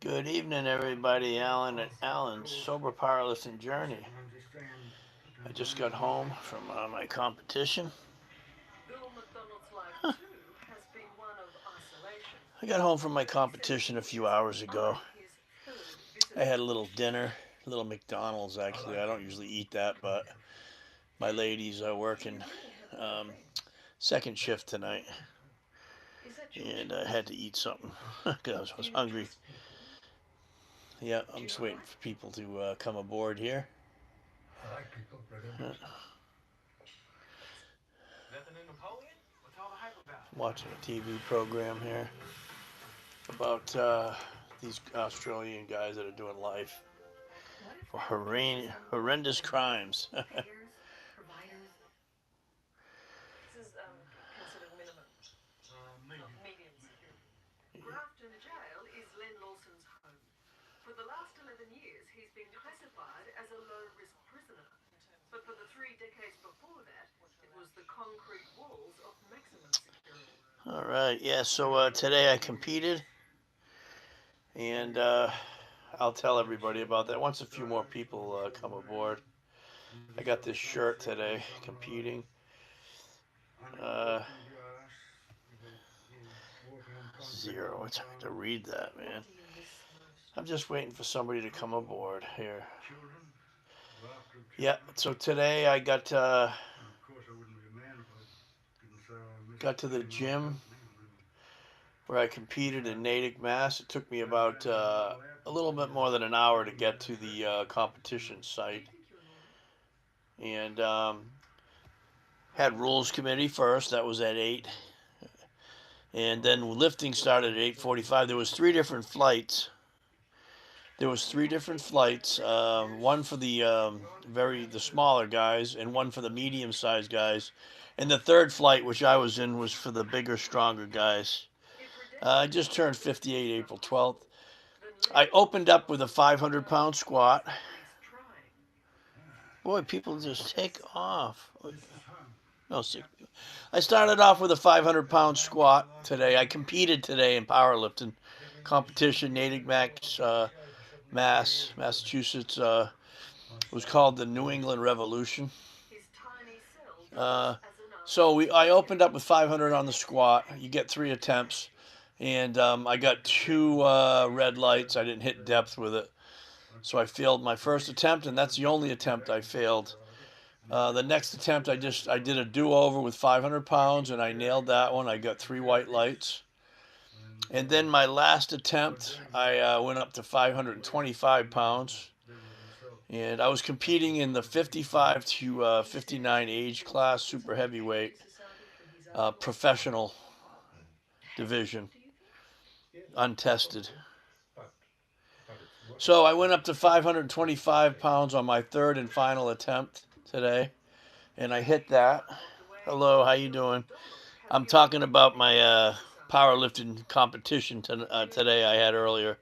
Good evening, everybody. Allan at Allan's Sober Powerlifting Journey. I just got home from my competition. I got home from my competition a few hours ago. I had a little dinner, a little McDonald's actually. I don't usually eat that, but my ladies are working um, second shift tonight, and I had to eat something because I was hungry. Yeah, I'm just waiting for people to come aboard here. Watching a TV program here about these Australian guys that are doing life for horrendous crimes. All right, yeah. So today I competed, and I'll tell everybody about that once a few more people come aboard. I got this shirt today, competing. Uh, Zero. It's hard to read that, man. I'm just waiting for somebody to come aboard here. Yeah. So today I got to the gym where I competed in Natick, Mass. It took me about a little bit more than an hour to get to the competition site, and had rules committee first. That was at 8, and then lifting started at 8:45. There was three different flights. One for the the smaller guys, and one for the medium-sized guys, and the third flight, which I was in, was for the bigger, stronger guys. I just turned 58 April 12th. I opened up with a 500-pound squat. Boy, people just take off. No, I started off with a 500-pound squat today. I competed today in powerlifting competition, Natick, Massachusetts. It was called the New England Revolution. Uh, I opened up with 500 on the squat. You get 3 attempts, and I got two red lights. I didn't hit depth with it, so I failed my first attempt, and that's the only attempt I failed. The next attempt, I did a do-over with 500 pounds, and I nailed that one. I got 3 white lights. And then my last attempt, I went up to 525 pounds, and I was competing in the 55 to 59 age class, super heavyweight, professional division, untested. So I went up to 525 pounds on my third and final attempt today, and I hit that. Hello, how you doing? I'm talking about my powerlifting competition today I had earlier.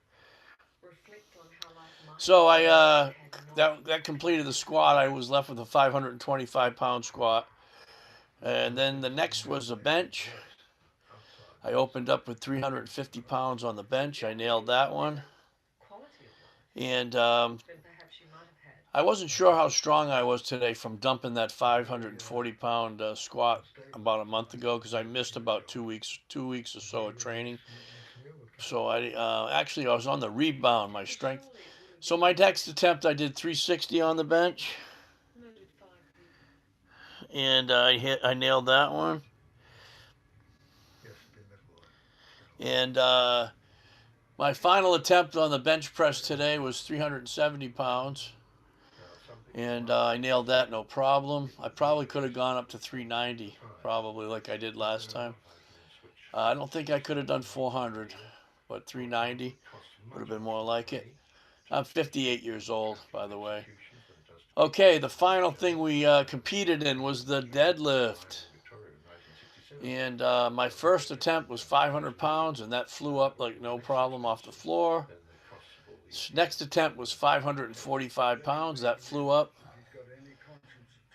So I that completed the squat. I was left with a 525-pound squat, and then the next was a bench. I opened up with 350 pounds on the bench. I nailed that one, and I wasn't sure how strong I was today from dumping that 540-pound squat about a month ago because I missed about 2 weeks or so of training. So I was on the rebound, my strength. So my next attempt, I did 360 on the bench, and I nailed that one. And my final attempt on the bench press today was 370 pounds, and I nailed that no problem. I probably could have gone up to 390, probably like I did last time. I don't think I could have done 400, but 390 would have been more like it. I'm 58 years old, by the way. Okay, the final thing we competed in was the deadlift. And my first attempt was 500 pounds, and that flew up like no problem off the floor. Next attempt was 545 pounds, that flew up.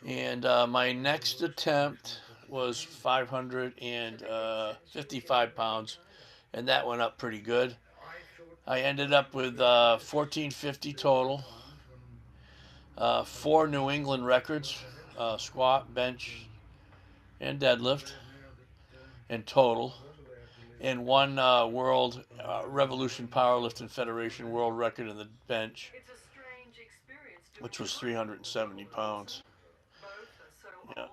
And my next attempt was 555 pounds, and that went up pretty good. I ended up with 1450 total, 4 New England records, squat, bench, and deadlift in total, and one World Revolution Powerlifting Federation world record in the bench, which was 370 pounds. Yeah.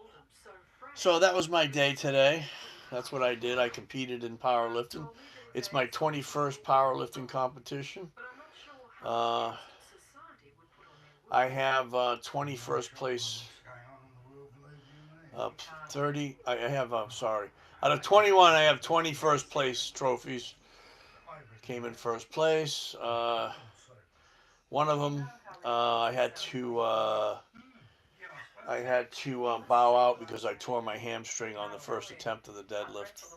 So that was my day today. That's what I did. I competed in powerlifting. It's my 21st powerlifting competition. Uh, I have 21st place, 30. I have, sorry. Out of 21, I have 21st place trophies. Came in first place. One of them, I had to bow out because I tore my hamstring on the first attempt of the deadlift.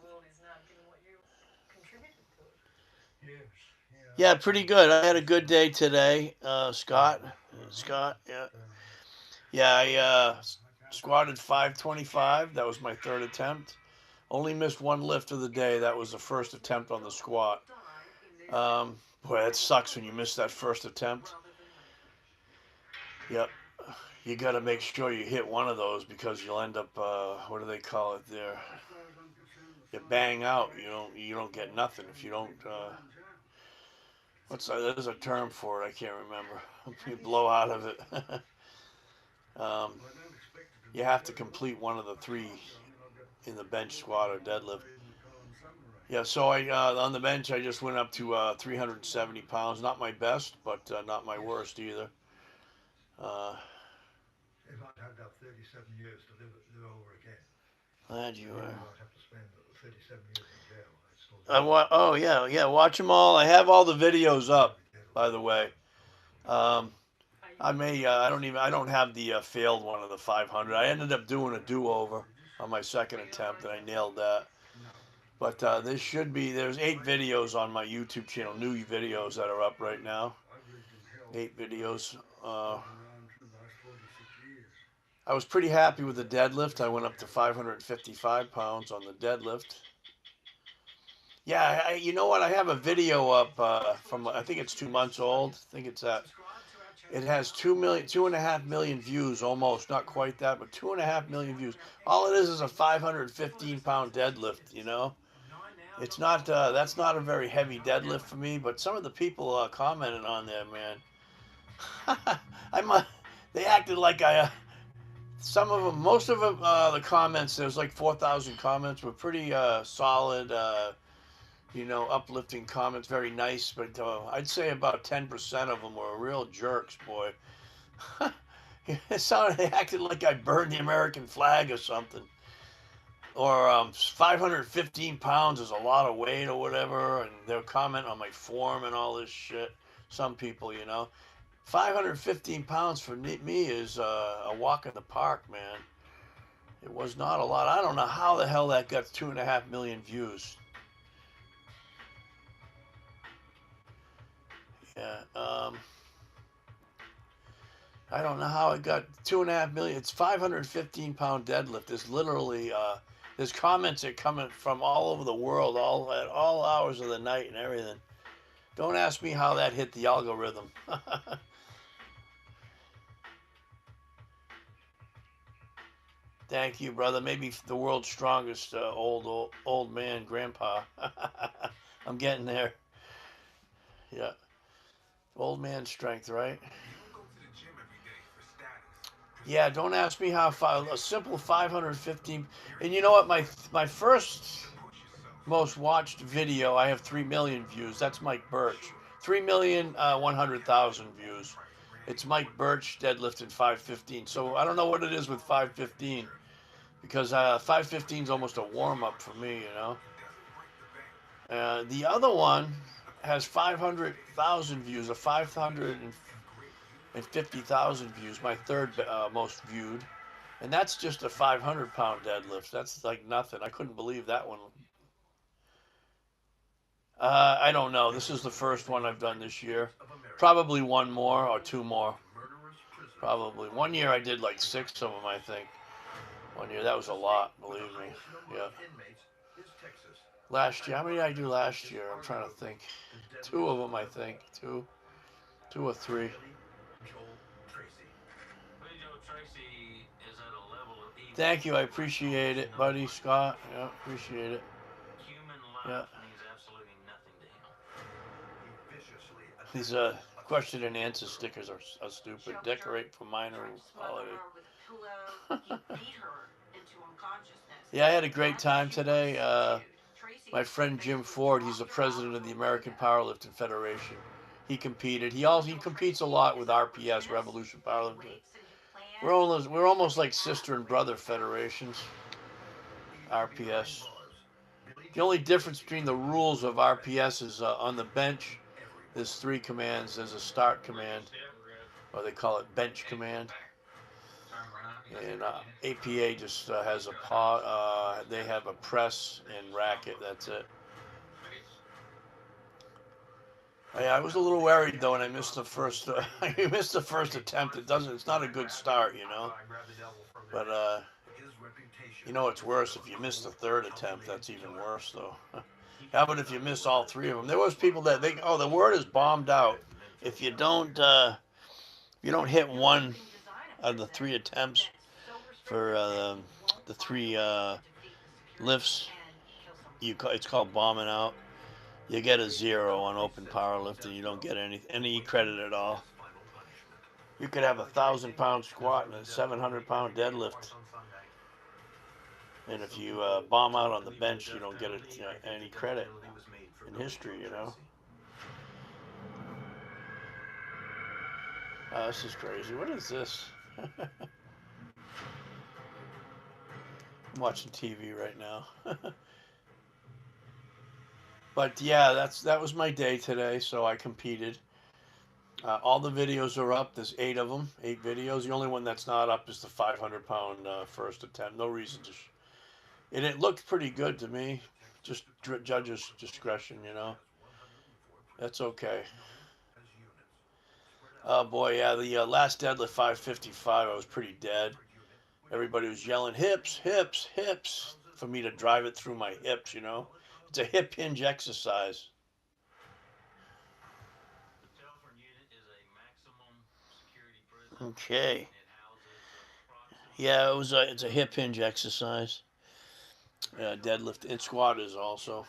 Yeah, pretty good. I had a good day today, Scott. Scott, yeah. Yeah, I squatted 525. That was my third attempt. Only missed one lift of the day. That was the first attempt on the squat. Boy, that sucks when you miss that first attempt. Yep. You got to make sure you hit one of those because you'll end up, what do they call it there? You bang out. You don't get nothing if you don't. There's a term for it. I can't remember. You blow out of it. You have to complete one of the three in the bench, squat, or deadlift. Yeah, so I on the bench I just went up to 370 pounds. Not my best, but not my worst either. Uh, If I'd had that 37 years to live over again, glad you I are. I'd have to spend 37 years in jail. I'd still do Oh yeah, yeah. Watch them all. I have all the videos up, by the way. Um, I don't have the failed one of the 500. I ended up doing a do-over on my second attempt, and I nailed that. But there's 8 videos on my YouTube channel, new videos that are up right now. 8 videos. I was pretty happy with the deadlift. I went up to 555 pounds on the deadlift. Yeah, you know what? I have a video up from, I think it's 2 months old. I think it's at. It has 2.5 million views, almost, not quite that, but 2.5 million views. All it is a 515-pound deadlift. It's not. That's not a very heavy deadlift for me, but some of the people commented on there, man. They acted like I. Some of them, most of them, the comments. There's like 4,000 comments. Were pretty solid. Uplifting comments, very nice, but I'd say about 10% of them were real jerks, boy. They acted like I burned the American flag or something. Or 515 pounds is a lot of weight or whatever, and they'll comment on my form and all this shit. Some people, 515 pounds for me is a walk in the park, man. It was not a lot. I don't know how the hell that got 2.5 million views. Yeah. I don't know how it got 2.5 million. It's 515-pound deadlift. There's comments that come from all over the world, all at all hours of the night and everything. Don't ask me how that hit the algorithm. Thank you, brother. Maybe the world's strongest old man, grandpa. I'm getting there. Yeah, old man strength, right? Yeah, don't ask me how a simple 515. And you know what? My first most watched video, I have 3 million views. That's Mike Birch. 3,100,000 views. It's Mike Birch deadlifting 515. So I don't know what it is with 515 because 515 is almost a warm up for me. The other one has 500,000 views, a 550,000 views, my third most viewed. And that's just a 500-pound deadlift. That's like nothing. I couldn't believe that one. I don't know. This is the first one I've done this year. Probably one more or two more. Probably. One year I did like 6 of them, I think. One year. That was a lot, believe me. Yeah. Last year, how many did I do last year? I'm trying to think. Two of them, I think. Two or three. Thank you. I appreciate it, buddy Scott. Yeah, appreciate it. Yeah. These question and answer stickers are stupid. Decorate for minor holiday. Yeah, I had a great time today. My friend Jim Ford, he's the president of the American Powerlifting Federation. He competed. He competes a lot with RPS, Revolution Powerlifting. We're almost like sister and brother federations. RPS. The only difference between the rules of RPS is on the bench. There's three commands. There's a start command, or they call it bench command. And APA just has a paw. They have a press and racket. That's it. I was a little worried though, and I missed the first. I missed the first attempt. It doesn't. It's not a good start, you know. But it's worse if you miss the third attempt. That's even worse though. How about if you miss all three of them? There was people that the word is bombed out. If you don't hit one of the three attempts for the three lifts, it's called bombing out. You get a 0 on open powerlifting. You don't get any credit at all. You could have 1,000-pound squat and a 700-pound deadlift, and if you bomb out on the bench, you don't get any credit in history. This is crazy. What is this? I'm watching TV right now. But yeah, that was my day today. So I competed. All the videos are up. There's 8 of them, 8 videos. The only one that's not up is the 500-pound first attempt. No reason to. And it looked pretty good to me. Just judge's discretion. That's okay. Oh boy, yeah. The last deadlift 555, I was pretty dead. Everybody was yelling hips, hips, hips for me to drive it through my hips. It's a hip hinge exercise. Okay. Yeah, it's a hip hinge exercise. Deadlift and squat is also.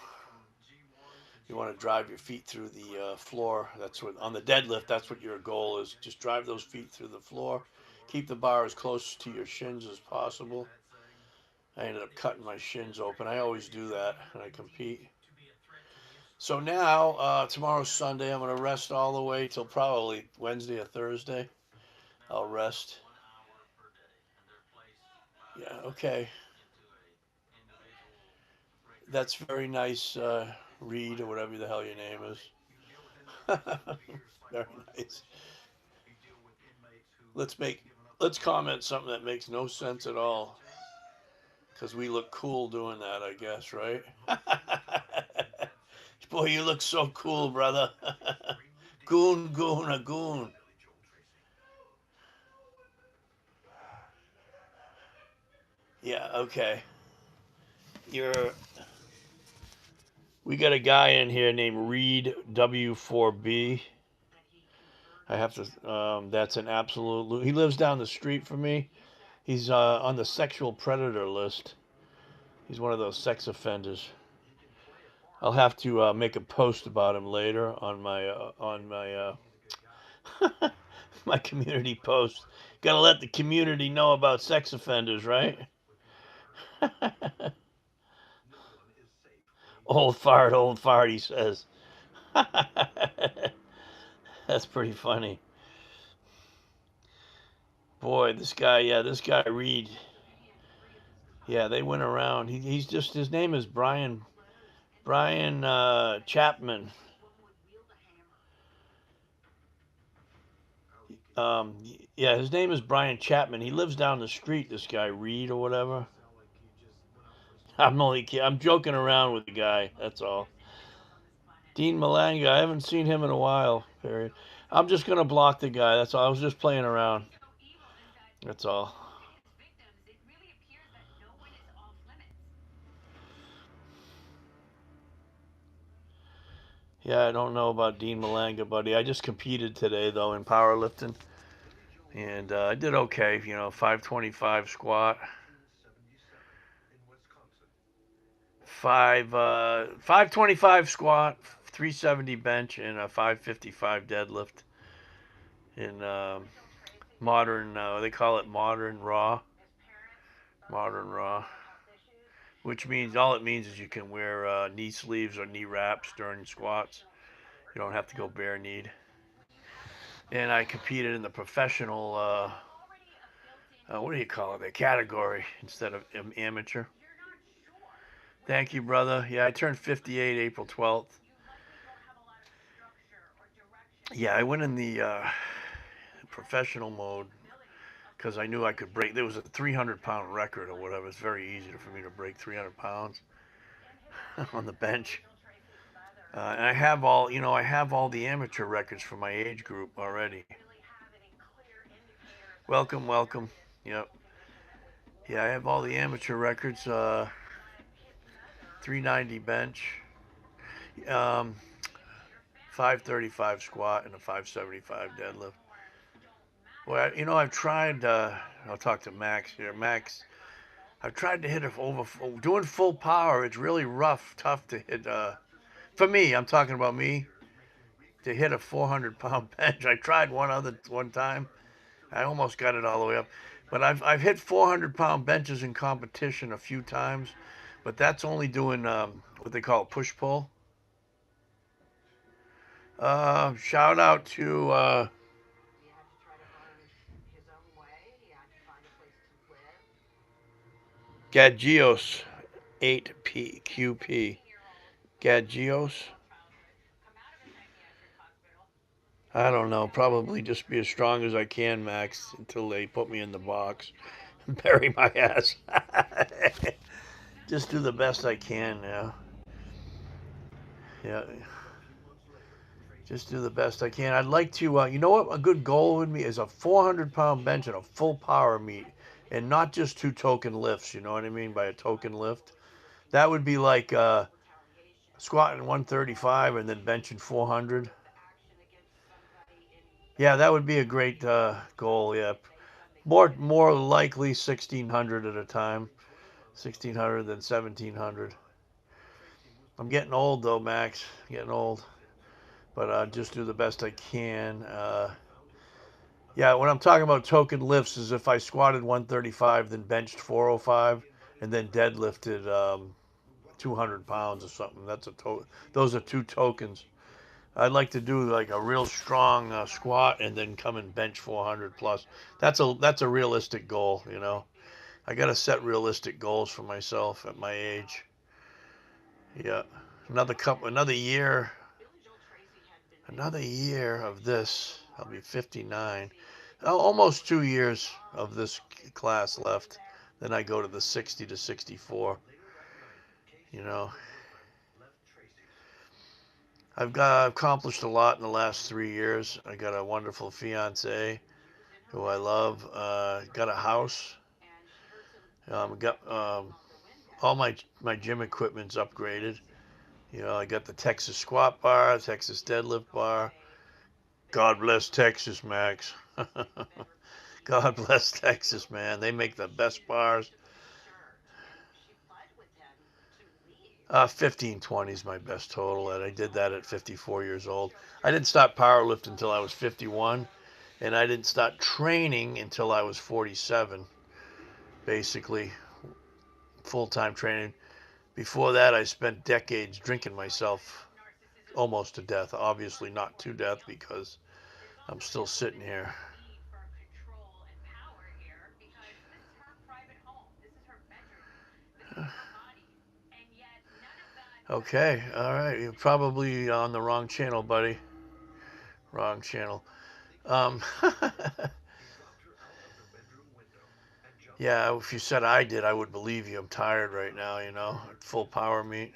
You want to drive your feet through the floor. That's what on the deadlift. That's what your goal is. Just drive those feet through the floor. Keep the bar as close to your shins as possible. I ended up cutting my shins open. I always do that when I compete. So now, tomorrow's Sunday. I'm going to rest all the way till probably Wednesday or Thursday. I'll rest. Yeah, okay. That's very nice, Reed, or whatever the hell your name is. Very nice. Let's make let's comment something that makes no sense at all. Because we look cool doing that, I guess, right? Boy, you look so cool, brother. Goon, goon, a goon. Yeah, okay. You're. We got a guy in here named Reed W4B. I have to. That's an absolute. He lives down the street from me. He's on the sexual predator list. He's one of those sex offenders. I'll have to make a post about him later on my my community post. Got to let the community know about sex offenders, right? Old fart, he says. That's pretty funny. Boy, this guy Reed. Yeah, they went around. He's just his name is Brian Chapman. Um, yeah, his name is Brian Chapman. He lives down the street. This guy Reed or whatever. I'm joking around with the guy. That's all. Dean Malanga. I haven't seen him in a while. Period. I'm just gonna block the guy. That's all. I was just playing around. That's all. Yeah, I don't know about Dean Malanga, buddy. I just competed today though in powerlifting, and I did okay. 525 squat, 525 squat, 370 bench, and a 555 deadlift in modern. They call it modern raw. Modern raw, which means all it means is you can wear knee sleeves or knee wraps during squats. You don't have to go bare kneed. And I competed in the professional. What do you call it? The category instead of amateur. Thank you, brother. Yeah, I turned 58 April 12th. Yeah, I went in the professional mode because I knew I could break. There was a 300-pound record or whatever. It's very easy for me to break 300 pounds on the bench. And I have all the amateur records for my age group already. Welcome, welcome. Yep. Yeah, I have all the amateur records. 390 bench, um, 535 squat, and a 575 deadlift. Well, I've tried. I'll talk to Max here. Max, I've tried to hit it doing full power. It's really rough, tough to hit. For me, I'm talking about me to hit a 400-pound bench. I tried one time. I almost got it all the way up, but I've hit 400-pound benches in competition a few times, but that's only doing what they call push pull. Shout out to Gadgios 8P QP. Gadgios. I don't know. Probably just be as strong as I can, Max, until they put me in the box and bury my ass. Just do the best I can. Yeah. Yeah. Just do the best I can. I'd like to, you know what? A good goal would be is a 400-pound bench and a full power meet, and not just two token lifts. You know what I mean by a token lift? That would be like squatting 135 and then benching 400. Yeah, that would be a great goal. Yeah, more likely 1600 at a time, 1600 than 1700. I'm getting old though, Max. Getting old, but just do the best I can. Yeah, when I'm talking about token lifts is if I squatted 135, then benched 405, and then deadlifted 200 pounds or something. Those are two tokens. I'd like to do like a real strong squat and then come and bench 400 plus. That's a realistic goal. I got to set realistic goals for myself at my age. Yeah, another year of this. I'll be 59. Almost 2 years of this class left. Then I go to the 60 to 64. You know, I've accomplished a lot in the last 3 years. I got a wonderful fiance who I love. Got a house. Got all my gym equipment's upgraded. I got the Texas squat bar, Texas deadlift bar. God bless Texas, Max. God bless Texas, man. They make the best bars. 1520 is my best total, and I did that at 54 years old. I didn't start powerlifting until I was 51, and I didn't start training until I was 47, basically, full-time training. Before that, I spent decades drinking myself almost to death. Obviously not to death because I'm still sitting here. Okay, all right. You're probably on the wrong channel, buddy. Wrong channel. Um, yeah, if you said I did, I would believe you. I'm tired right now, full power meet.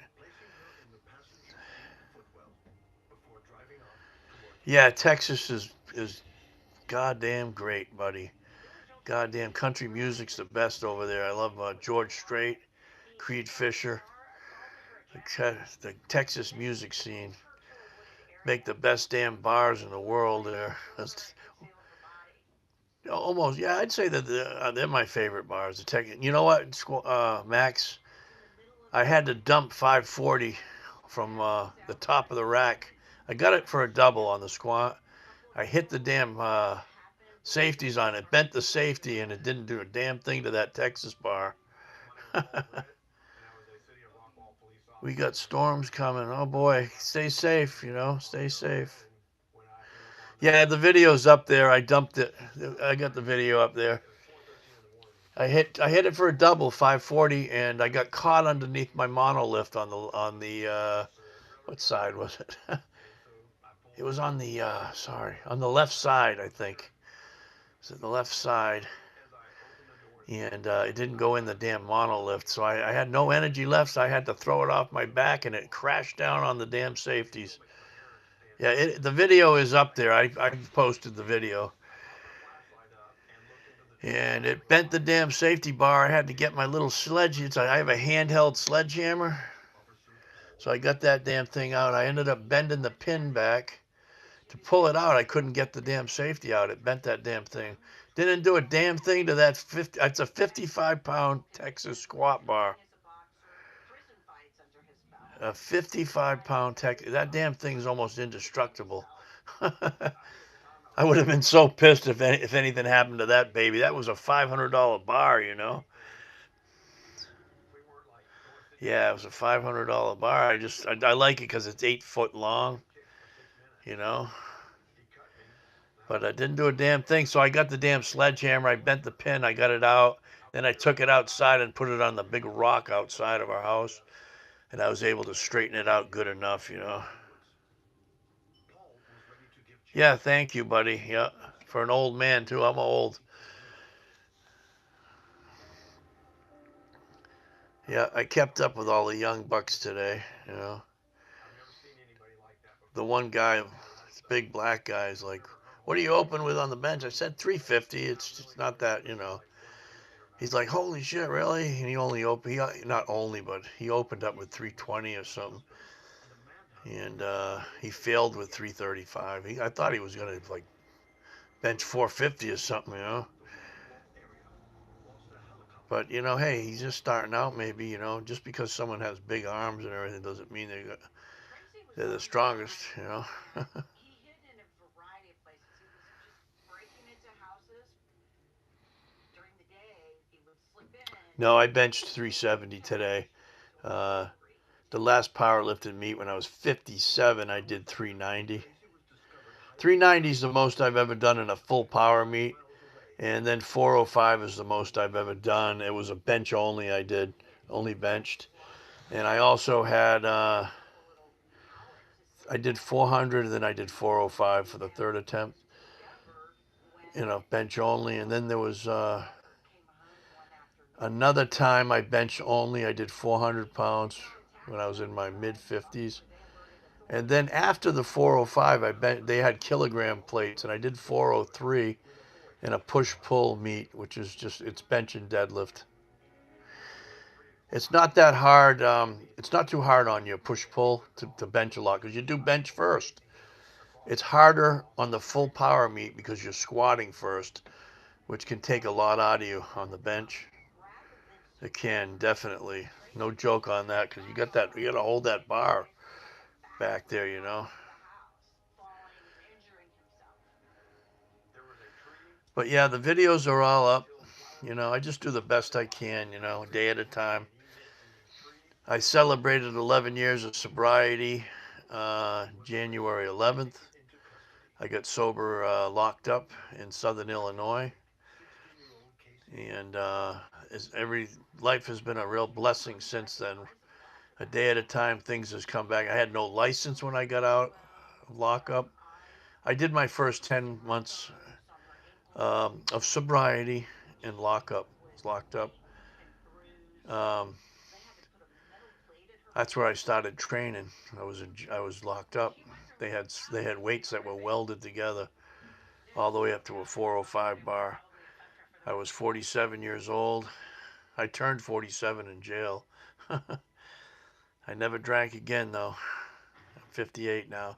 Yeah, Texas is goddamn great, buddy. Goddamn country music's the best over there. I love George Strait, Creed Fisher, the Texas music scene. make the best damn bars in the world there. That's almost, yeah, I'd say that they're my favorite bars. The tech, you know what, Max? I had to dump 540 from the top of the rack. I got it for a double on the squat. I hit the damn safeties on it, bent the safety, and it didn't do a damn thing to that Texas bar. We got storms coming. Oh boy, stay safe, stay safe. Yeah, the video's up there. I dumped it. I got the video up there. I hit it for a double 540, and I got caught underneath my monolift on the what side was it? It was on the on the left side, I think. It's the left side, and it didn't go in the damn monolift, so I had no energy left. So I had to throw it off my back, and it crashed down on the damn safeties. Yeah, the video is up there. I posted the video. And it bent the damn safety bar. I had to get my little sledge. I have a handheld sledgehammer. So I got that damn thing out. I ended up bending the pin back. To pull it out, I couldn't get the damn safety out. It bent that damn thing. Didn't do a damn thing to that 50. It's a 55-pound Texas squat bar. A 55-pound That damn thing's almost indestructible. I would have been so pissed if anything happened to that baby. That was a $500 bar. Yeah, it was a $500 bar. I like it because it's 8 foot long, you know. But I didn't do a damn thing. So I got the damn sledgehammer. I bent the pin. I got it out. Then I took it outside and put it on the big rock outside of our house. And I was able to straighten it out good enough. Yeah, thank you, buddy. Yeah, for an old man, too. I'm old. Yeah, I kept up with all the young bucks today. The one guy, this big black guy, is like, "What are you open with on the bench?" I said 350. It's just not that. He's like, "Holy shit, really?" And not only, but he opened up with 320 or something, and he failed with 335. I thought he was gonna like bench 450 or something. But hey, he's just starting out. Maybe just because someone has big arms and everything doesn't mean they're the strongest. No, I benched 370 today. Uh, the last powerlifting meet when I was 57, I did 390. 390 is the most I've ever done in a full power meet, and then 405 is the most I've ever done. It was a bench only. I did only benched, and I also had I did 400, and then I did 405 for the third attempt. Bench only, and then there was another time I bench only. I did 400 pounds when I was in my mid 50s. And then after the 405, they had kilogram plates, and I did 403 in a push pull meet, which is it's bench and deadlift. It's not that hard. It's not too hard on you push pull to bench a lot because you do bench first. It's harder on the full power meet because you're squatting first, which can take a lot out of you on the bench. It can definitely. No joke on that because you got to hold that bar back there. But yeah, the videos are all up. I just do the best I can, day at a time. I celebrated 11 years of sobriety January 11th. I got sober locked up in Southern Illinois. And every life has been a real blessing since then. A day at a time, things has come back. I had no license when I got out of lockup. I did my first 10 months of sobriety in lockup. Locked up. Um, that's where I started training. I was locked up. They had weights that were welded together all the way up to a 405 bar. I was 47 years old. I turned 47 in jail. I never drank again though. I'm 58 now.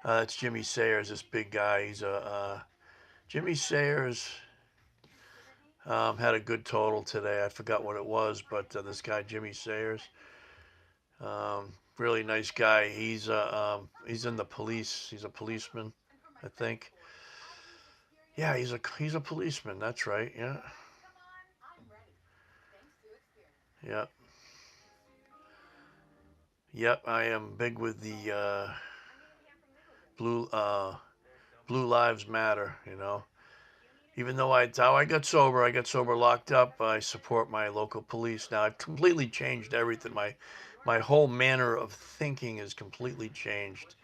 It's Jimmy Sayers, this big guy. He's a Jimmy Sayers had a good total today. I forgot what it was, but this guy Jimmy Sayers, really nice guy. He's in the police. He's a policeman, I think. Yeah, he's a policeman. That's right. Yeah, yeah, yep. I am big with the blue Blue Lives Matter. Even though how I got sober locked up. I support my local police now. I've completely changed everything. My whole manner of thinking is completely changed.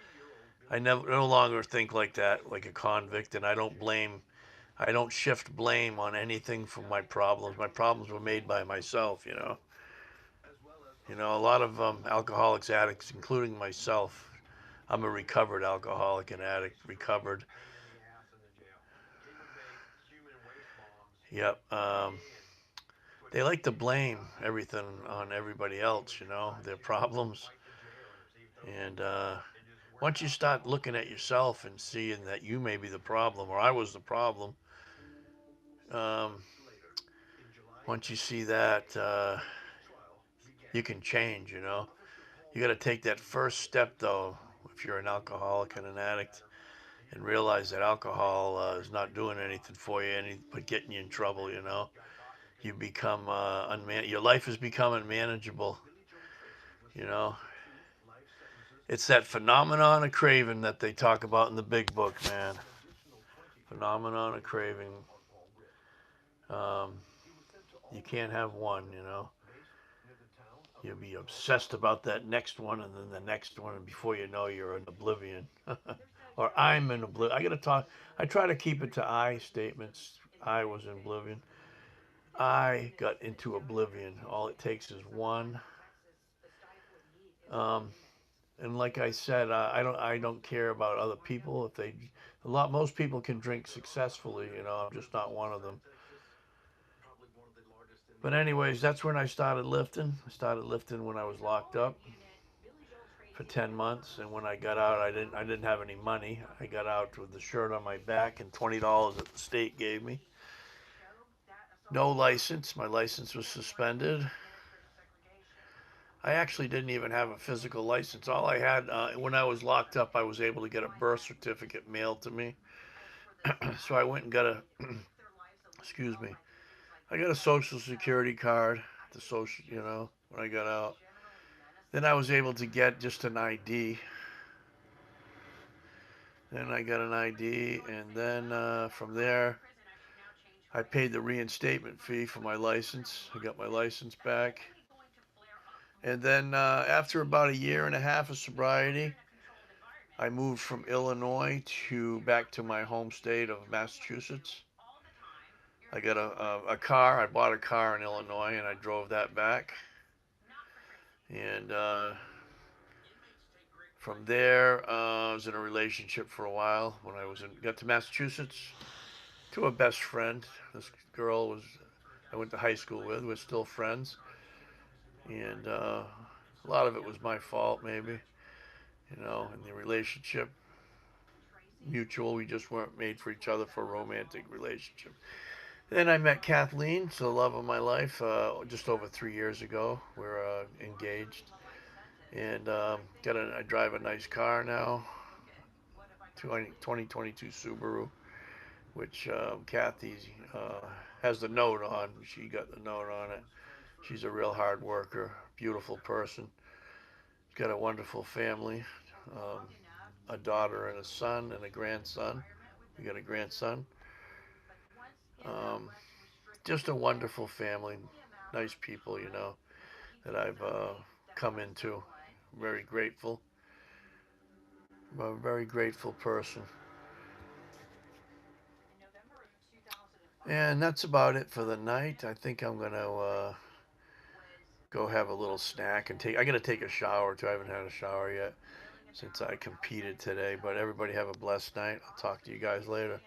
I no longer think like that, like a convict, and I don't shift blame on anything from my problems. My problems were made by myself. A lot of alcoholics, addicts, including myself. I'm a recovered alcoholic and addict, recovered. Yep. They like to blame everything on everybody else, their problems. And once you start looking at yourself and seeing that you may be the problem, or I was the problem, um, once you see that, you can change. You got to take that first step, though, if you're an alcoholic and an addict, and realize that alcohol is not doing anything for you, but getting you in trouble. You become your life has become unmanageable. You know, it's that phenomenon of craving that they talk about in the big book, man. Phenomenon of craving. Um, you can't have one. You'll be obsessed about that next one and then the next one, and before you know, you're in oblivion. Or I'm in oblivion. I gotta talk. I try to keep it to I statements. I was in oblivion. I got into oblivion. All it takes is one. Um, and like I said, I don't care about other people. If they most people can drink successfully. I'm just not one of them. But anyways, that's when I started lifting. I started lifting when I was locked up for 10 months, and when I got out, I didn't have any money. I got out with the shirt on my back and $20 that the state gave me. No license. My license was suspended. I actually didn't even have a physical license. All I had when I was locked up, I was able to get a birth certificate mailed to me. So I went and got a excuse me. I got a social security card. The social, when I got out. Then I was able to get just an ID. Then I got an ID, and then from there, I paid the reinstatement fee for my license. I got my license back. And then after about a year and a half of sobriety, I moved from Illinois to back to my home state of Massachusetts. I got a car. I bought a car in Illinois, and I drove that back. And from there, I was in a relationship for a while. When got to Massachusetts, to a best friend. This girl I went to high school with. We're still friends, and a lot of it was my fault, maybe. In the relationship, mutual. We just weren't made for each other for a romantic relationship. Then I met Kathleen, it's the love of my life, just over 3 years ago. We're engaged, and I drive a nice car now, 2022 Subaru, which Kathy uh, has the note on. She got the note on it. She's a real hard worker, beautiful person. She's got a wonderful family, um, a daughter and a son and a grandson. We got a grandson. Um, just a wonderful family, nice people, that I've come into. Very grateful. I'm a very grateful person. And that's about it for the night. I think I'm gonna go have a little snack and take. I gotta take a shower too. I haven't had a shower yet since I competed today. But everybody have a blessed night. I'll talk to you guys later.